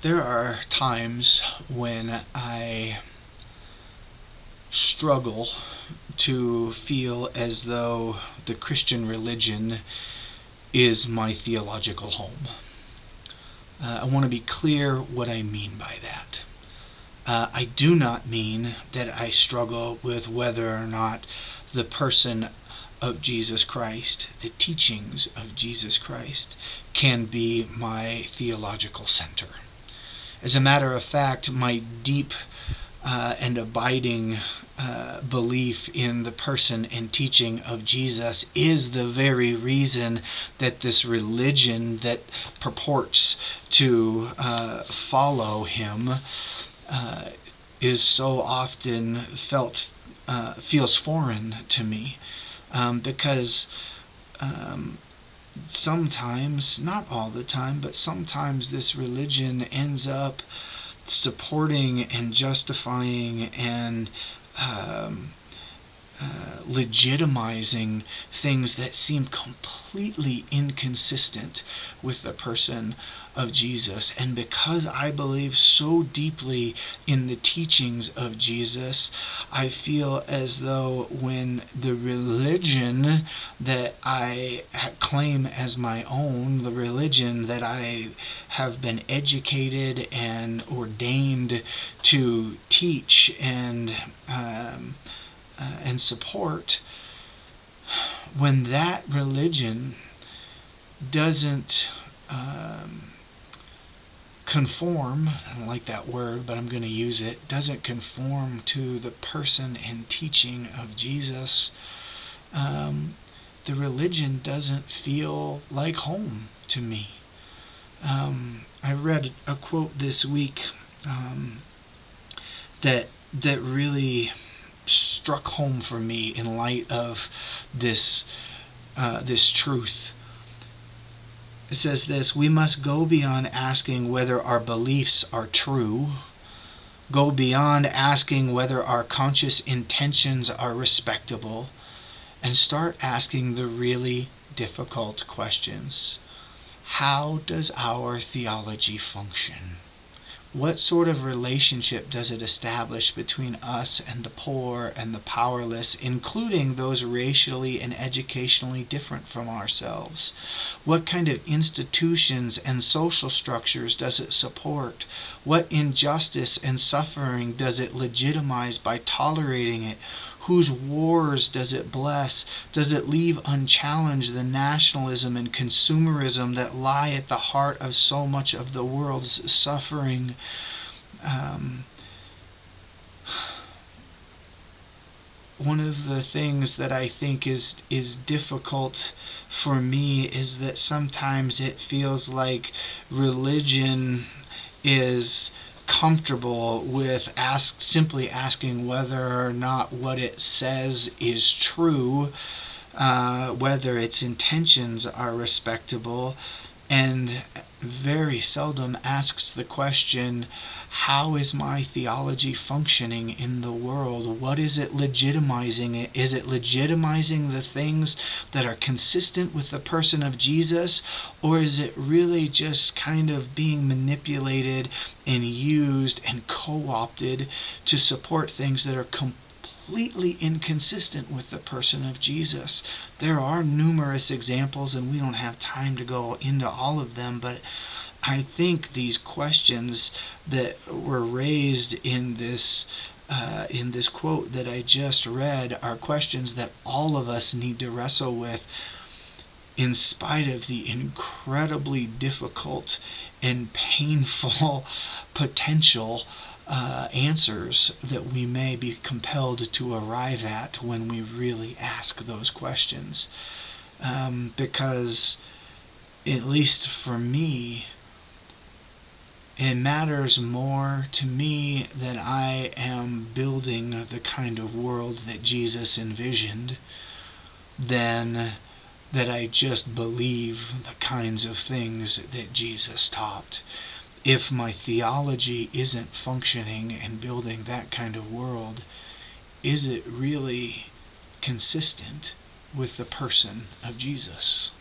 There are times when I struggle to feel as though the Christian religion is my theological home. I want to be clear what I mean by that. I do not mean that I struggle with whether or not the person of Jesus Christ, the teachings of Jesus Christ, can be my theological center. As a matter of fact, my deep and abiding belief in the person and teaching of Jesus is the very reason that this religion that purports to follow him is so often feels foreign to me, because sometimes, not all the time, but sometimes this religion ends up supporting and justifying and legitimizing things that seem completely inconsistent with the person of Jesus. And because I believe so deeply in the teachings of Jesus, I feel as though when the religion that I claim as my own, the religion that I have been educated and ordained to teach and support, when that religion doesn't conform, I don't like that word, but I'm going to use it, doesn't conform to the person and teaching of Jesus, the religion doesn't feel like home to me. I read a quote this week that really struck home for me in light of this truth. It says this: we must go beyond asking whether our beliefs are true, go beyond asking whether our conscious intentions are respectable, and start asking the really difficult questions. How does our theology function? What sort of relationship does it establish between us and the poor and the powerless, including those racially and educationally different from ourselves? What kind of institutions and social structures does it support? What injustice and suffering does it legitimize by tolerating it? Whose wars does it bless? Does it leave unchallenged the nationalism and consumerism that lie at the heart of so much of the world's suffering? One of the things that I think is difficult for me is that sometimes it feels like religion is comfortable with simply asking whether or not what it says is true, whether its intentions are respectable, and very seldom asks the question, how is my theology functioning in the world? What is it legitimizing? Is it legitimizing the things that are consistent with the person of Jesus? Or is it really just kind of being manipulated and used and co-opted to support things that are completely inconsistent with the person of Jesus? There are numerous examples, and we don't have time to go into all of them, but I think these questions that were raised in this quote that I just read are questions that all of us need to wrestle with, in spite of the incredibly difficult and painful potential answers that we may be compelled to arrive at when we really ask those questions. Because, at least for me, it matters more to me that I am building the kind of world that Jesus envisioned than that I just believe the kinds of things that Jesus taught. If my theology isn't functioning and building that kind of world, is it really consistent with the person of Jesus?